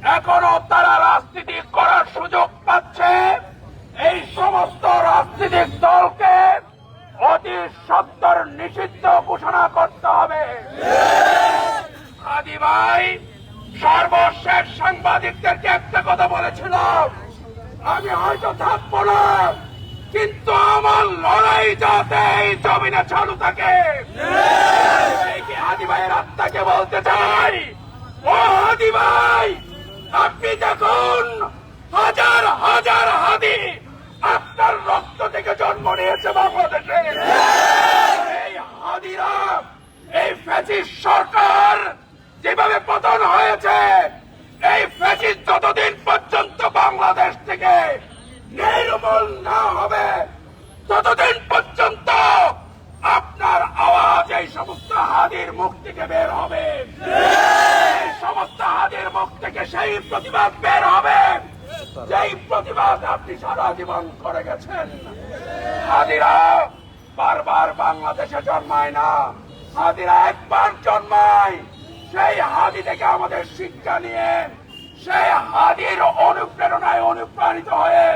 এখনো তারা রাজনীতি করার সুযোগ পাচ্ছে। এই সমস্ত রাজনৈতিক দলকে অতি সত্বর নিষিদ্ধ ঘোষণা করতে হবে। হাদি ভাই সর্বশেষ সাংবাদিকদেরকে একটা কথা বলেছিলাম, আমি হয়তো থাকবো না, কিন্তু আমার লড়াই যাতে এই জমিনে চালু থাকে। হাদি ভাইয়ের আত্মাকে বলতে চাই, ও হাদি ভাই, আপনি দেখুন হাজার হাজার হাদি আপনার রক্ত থেকে জন্ম নিয়েছে বাংলাদেশে। এই হাদিরা, এই ফ্যাসিস্ট সরকার যেভাবে পতন হয়েছে, এই ফ্যাসিস্ট যতদিন পর্যন্ত বাংলাদেশ থেকে নির্মূল না হবে, ততদিন পর্যন্ত আপনার আওয়াজ এই সমস্ত হাদির মুখ থেকে বের হবে। এই সমস্ত হাদির মুখ থেকে সেই প্রতিবাদ বের হবে, যেই প্রতিবাদ আপনি সারা জীবন করে গেছেন। হাদিরা বারবার বাংলাদেশে জন্মায় না, হাদিরা একবার জন্মায়। সেই হাদি থেকে আমাদের শিক্ষা নিয়ে, সেই হাদির অনুপ্রেরণায় অনুপ্রাণিত হয়ে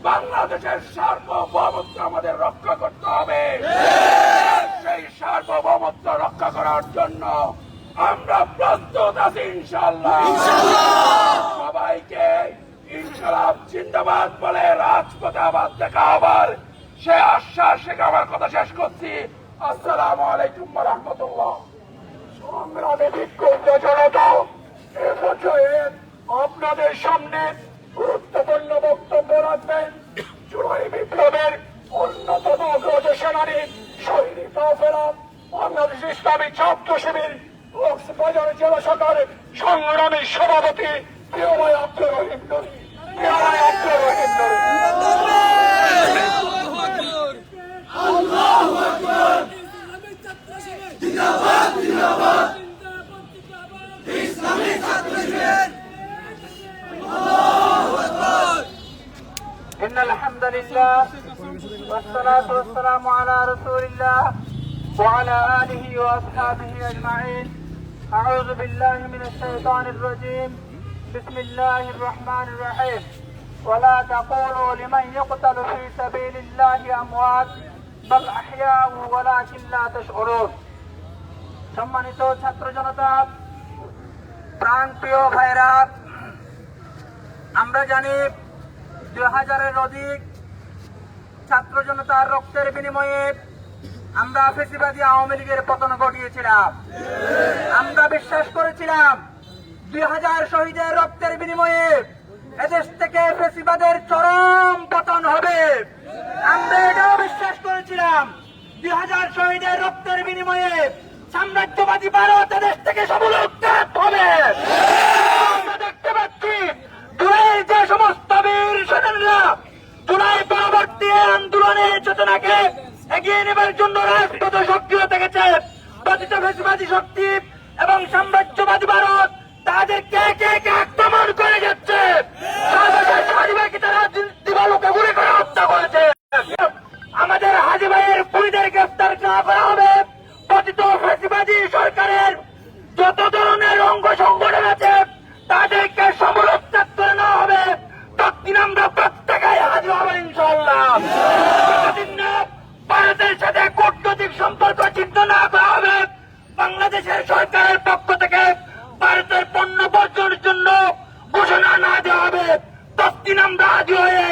বাংলাদেশের সার্বভৌমত্ব আমাদের রক্ষা করতে হবে। সেই সার্বভৌমত্ব রক্ষা করার জন্য আমরা প্রস্তুত আছি ইনশাআল্লাহ। সবাইকে ইনশাআল্লাহ জিন্দাবাদ বলে রাজপথে আবার দেখা হবার সে আশ্বাস রেখে আমার কথা শেষ করছি। আসসালামু আলাইকুম ওয়া রাহমাতুল্লাহ। সংগ্রামী বিক্ষুব্ধ জনতা, এ পর্যায়ে আপনাদের সামনে গুরুত্বপূর্ণ বক্তব্য রাখবেন জুলাই বিপ্লবের অন্যতম অগ্রজ সেনানী শহীদ কাফেলা বাংলাদেশ ইসলামী ছাত্র শিবির কক্সবাজার জেলা শাখার সংগ্রামী সভাপতি প্রিয় ভাই আব্দুর রহিম নুরী। إن الحمد لله والصلاة والسلام على رسول الله وعلى آله وأصحابه أجمعين. أعوذ بالله من الشيطان الرجيم. بسم الله الرحمن الرحيم. ولا تقولوا لمن يقتل في سبيل الله أموات بل أحياء ولكن لا تشعرون. সম্মানিত ছাত্র জনতা, প্রাণপ্রিয় ভাইরা, আমরা জানি 2000-এর অধিক ছাত্র জনতার রক্তের বিনিময়ে আমরা ফ্যাসিবাদী আওয়ামী লীগের পতন ঘটিয়েছিলাম। আমরা বিশ্বাস করেছিলাম 2000 শহীদের রক্তের বিনিময়ে এদেশ থেকে ফ্যাসিবাদের চরম পতন হবে। আমরা এটাও বিশ্বাস করেছিলাম 2000 শহীদের রক্তের বিনিময়ে সাম্রাজ্যবাদী ভারত এদেশ থেকে সমূল উৎখাত হবে। আমরা দেখতে পাচ্ছি জুলাইয়ের যে সমস্ত বীর সেনারা জুলাই পরবর্তী আন্দোলনের চেতনাকে এগিয়ে নেবার জন্য রাজপথে সক্রিয় থেকেছে, পতিত ফ্যাসিবাদী শক্তি এবং সাম্রাজ্যবাদী ভারত তাদেরকে একে একে আক্রমণ করে যাচ্ছে। দিবালোকে গুলি করে হত্যা করেছে। আমাদের হাজি ভাইয়ের খুনিদের গ্রেফতার না করা হবে, পতিত ফ্যাসিবাদী সরকারের যত ধরনের অঙ্গ সংগঠন আছে তাদেরকে সমূল উৎখাত করে নেওয়া হবে, ততদিন আমরা প্রত্যেকেই হাজির হব ইনশাআল্লাহ। যতদিন না ভারতের সাথে কূটনৈতিক সম্পর্ক ছিন্ন না করা হবে, বাংলাদেশের সরকারের পক্ষ থেকে ভারতের পণ্য বর্জনের জন্য ঘোষণা না দেওয়া হবে, ততদিন আমরা হাজির হয়ে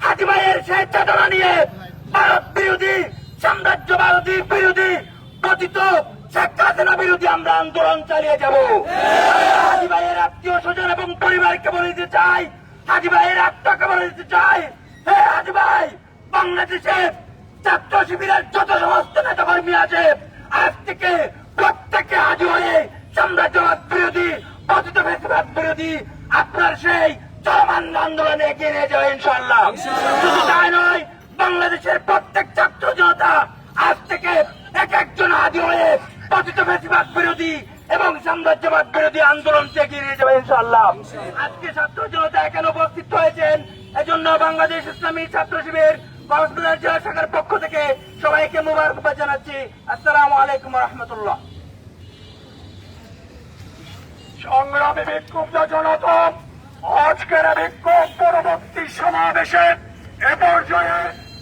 হাজি ভাইয়ের সেই চেতনা নিয়ে ভারত বিরোধী, সাম্রাজ্যবাদী বিরোধী, পতিত শেখ হাসিনা বিরোধী আমরা আন্দোলন চালিয়ে যাব। হাজি ভাইয়ের আত্মীয় স্বজন এবং পরিবারকে বলে দিতে চাই, হাজি ভাইয়ের আত্মাকে বলে দিতে চাই, হে হাজি ভাই, বাংলাদেশের ছাত্র শিবিরের যত সমস্ত নেতা কর্মী আছে আজ থেকে প্রত্যেকে হাজি হয়ে সাম্রাজ্যবাদ বিরোধী, পতিত ফ্যাসিবাদ বিরোধী আপনার সেই চলমান আন্দোলনে এগিয়ে নিয়ে যাবে ইনশাআল্লাহ। শুধু তাই নয়, বাংলাদেশের প্রত্যেক ছাত্র জনতা আজ থেকে এক একজন হাজি হয়ে পতিত ফ্যাসিবাদ বিরোধী এবং সাম্রাজ্যবাদ বিরোধী আন্দোলন এগিয়ে নিয়ে যাবে ইনশাআল্লাহ। আজকে ছাত্র জনতা এখানে উপস্থিত হয়েছেন, এজন্য বাংলাদেশ ইসলামী ছাত্র শিবির কক্সবাজার জেলা শাখার পক্ষ থেকে সবাইকে মোবারকবাদ জানাচ্ছি। আসসালামু আলাইকুম ওয়া রাহমাতুল্লাহ। সংগ্রামী বিক্ষুব্ধ জনতা, আজকের বিক্ষোভ পরবর্তী সমাবেশে এ পর্যায়ে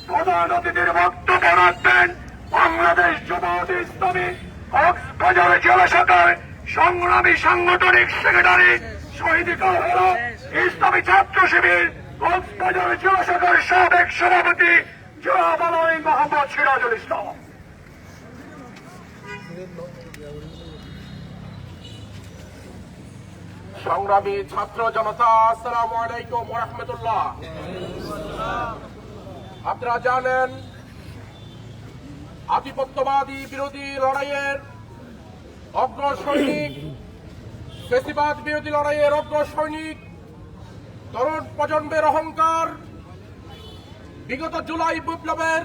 প্রধান অতিথির বক্তব্য রাখবেন বাংলাদেশ জামায়াতে ইসলামী কক্সবাজার জেলা শাখার সংগ্রামী সাংগঠনিক সেক্রেটারি শহীদ কাফেলা ইসলামী ছাত্র শিবির কক্সবাজার জেলা শাখার সাবেক সভাপতি জনাব আলামিন মোহাম্মদ সিরাজুল ইসলাম। সংগ্রামী ছাত্র জনতা, আসসালামু আলাইকুম ওয়া রাহমাতুল্লাহ। আপনারা জানেন, আধিপত্যবাদী বিরোধী লড়াইয়ের অগ্রসৈনিক, ফ্যাসিবাদ বিরোধী লড়াইয়ের অগ্রসৈনিক তরুণ প্রজন্মের অহংকার, বিগত জুলাই বিপ্লবের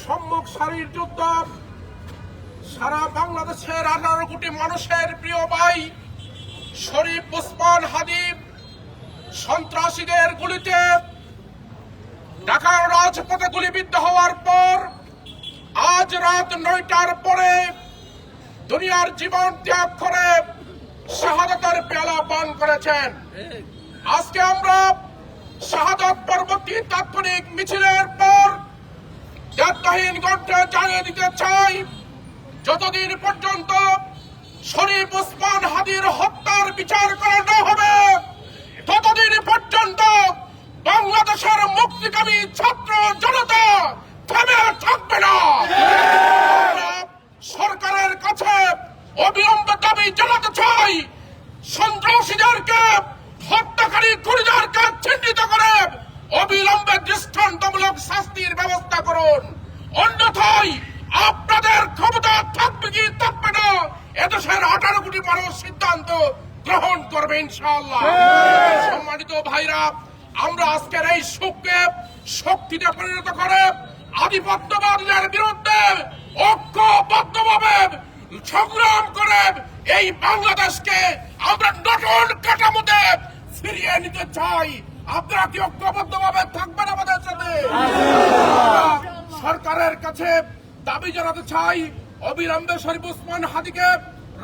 সম্মুখ সারির যুদ্ধ, সারা বাংলাদেশের 18 কোটি মানুষের প্রিয় ভাই শরীফ ওসমান হাদী সন্ত্রাসীদের গুলিতে ঢাকার রাজপথে গুলিবিদ্ধ হওয়ার পর আজ রাত 9টার পরে দুনিয়ার জীবন ত্যাগ করে শাহাদাতের পেয়ালা পান করেছেন। আজকে আমরা শাহাদাত পরবর্তী তাৎক্ষণিক মিছিলের পর দেবদাহীন কণ্ঠে জানিয়ে দিতে চাই, যতদিন পর্যন্ত শরীফ ওসমান হাদীর হত্যার বিচার করা না হবে, ততদিন পর্যন্ত বাংলাদেশের মুক্তিকামী ছাত্র জনতা থেমে থাকবে না। আমরা সরকারের কাছে অবিলম্বে দাবি জানাতে চাই, সন্ত্রাসীদেরকে, হত্যাকারী খুনিদেরকে চিহ্নিত করে অবিলম্বে দৃষ্টান্তমূলক শাস্তির ব্যবস্থা করুন। অন্যথায় আপনাদের ক্ষমতা থাকবে কি থাকবে না, এদেশের 18 কোটি মানুষ সিদ্ধান্ত গ্রহণ করবে ইনশাআল্লাহ। সম্মানিত ভাইরা, আমরা আজকের এই শোককে শক্তিতে পরিণত করে আধিপত্যবাদীদের বিরুদ্ধে ঐক্যবদ্ধভাবে সংগ্রাম করে এই বাংলাদেশকে আমরা নতুন কাঠামোতে ফিরিয়ে নিতে চাই। আপনারা কি ঐক্যবদ্ধভাবে থাকবেন আমাদের সাথে? সরকারের কাছে দাবি জানাতে চাই, অবিলম্বে শরীফ ওসমান হাদীকে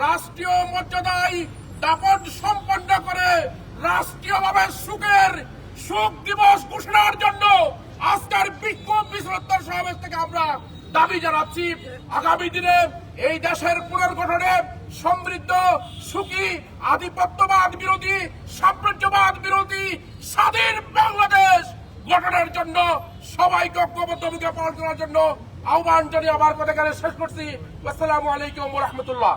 রাষ্ট্রীয় মর্যাদায় দাফন সম্পন্ন করে রাষ্ট্রীয়ভাবে শোক দিবস ঘোষণার জন্য আজকের বিক্ষোভ মিছিলোত্তর সমাবেশ থেকে আমরা দাবি জানাচ্ছি। আগামী দিনে এই দেশের পুনর্গঠনে সমৃদ্ধ, সুখী, আধিপত্যবাদ বিরোধী, সাম্রাজ্যবাদ বিরোধী স্বাধীন বাংলাদেশ গঠনের জন্য সবাইকে ঐক্যবদ্ধ ভূমিকা পালন করার জন্য আহ্বান জানিয়ে আমার কথা এখানে শেষ করছি। আসসালামু আলাইকুম ওয়া রাহমাতুল্লাহ।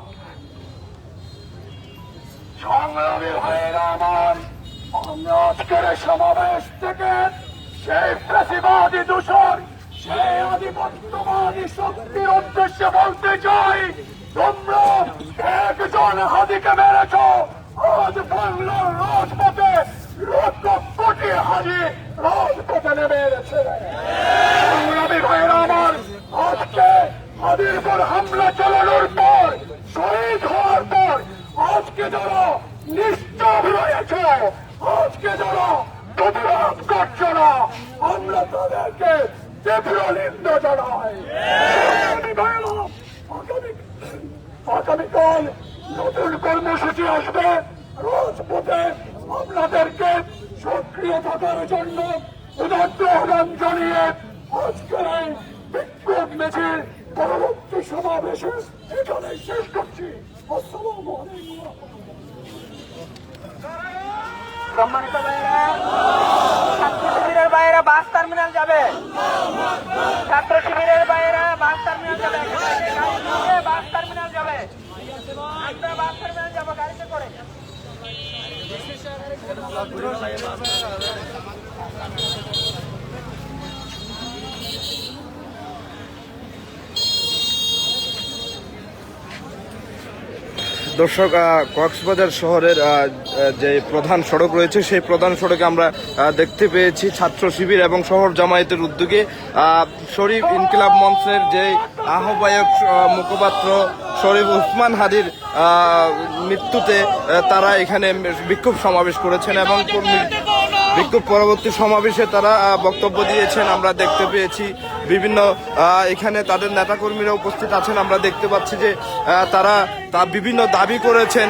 সংগ্রামী ভাইয়েরা আমার, আমরা আজকের সমাবেশ থেকে সেই ফ্যাসিবাদী দূষণ, সেই আধিপত্যবাদী শক্তির উদ্দেশ্যে বলতে চাই, তোমরা একজন হাদীকে মেরেছ, আজ বাংলার রাজপথে লক্ষ কোটি হাদী রাজপথে নেমে এসেছে। সংগ্রামী ভাইয়েরা আমার, আজকে হাদীর পর হামলা চালানোর পর, শহীদ হওয়ার পর আজকে যারা নিশ্চুপ রয়েছে, আজকে যারা প্রতিবাদ করছে না, আমরা তাদেরকে তীব্র নিন্দা জানাই। আগামীকাল নতুন কর্মসূচি আসবে, রাজপথে আপনাদেরকে সক্রিয় থাকার জন্য উদাত্ত আহ্বান জানিয়ে আজকের এই বিক্ষোভ মিছিল পরবর্তী সমাবেশে এখানে শেষ করছি। আসসালামু আলাইকুম। সম্মানিত ভাইয়েরা, ছাত্র শিবিরের বাইরে বাস টার্মিনাল যাবে, ছাত্র শিবিরের বাইরে বাস টার্মিনাল যাবে, বাস টার্মিনাল যাবে, আমরা বাস টার্মিনাল যাবো গাড়িতে করে। দর্শক, কক্সবাজার শহরের যে প্রধান সড়ক রয়েছে সেই প্রধান সড়কে আমরা দেখতে পেয়েছি ছাত্র শিবির এবং শহর জামায়াতের উদ্যোগে শরীফ ইনকিলাব মঞ্চের যে আহ্বায়ক মুখপাত্র শরীফ ওসমান হাদীর মৃত্যুতে তারা এখানে বিক্ষোভ সমাবেশ করেছেন এবং বিক্ষোভ পরবর্তী সমাবেশে তারা বক্তব্য দিয়েছেন। আমরা দেখতে পেয়েছি বিভিন্ন এখানে তাদের নেতাকর্মীরা উপস্থিত আছেন। আমরা দেখতে পাচ্ছি যে তারা বিভিন্ন দাবি করেছেন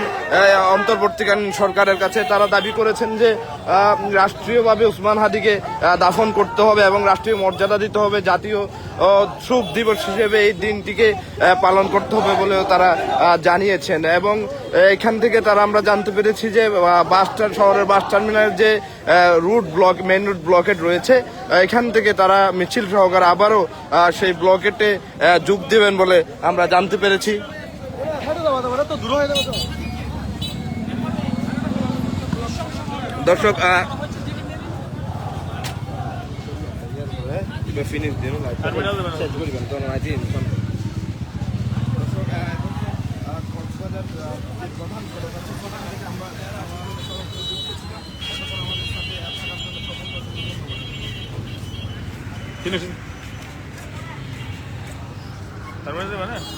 অন্তর্বর্তীকালীন সরকারের কাছে। তারা দাবি করেছেন যে রাষ্ট্রীয়ভাবে ওসমান হাদিকে দাফন করতে হবে এবং রাষ্ট্রীয় মর্যাদা দিতে হবে, জাতীয় শোক দিবস হিসেবে এই দিনটিকে পালন করতে হবে বলেও তারা জানিয়েছেন। এবং এখান থেকে আমরা জানতে পেরেছি যে শহরের বাস টার্মিনালের যে মেইন রুট ব্লকেট রয়েছে, এখান থেকে তারা মিছিল সহকারে আবারও সেই ব্লকেটে যোগ দেবেন বলে আমরা জানতে পেরেছি। দর্শক ফিনিশ দিন প্রধান সড়ক আছে সেখান থেকে আমরা তারপরে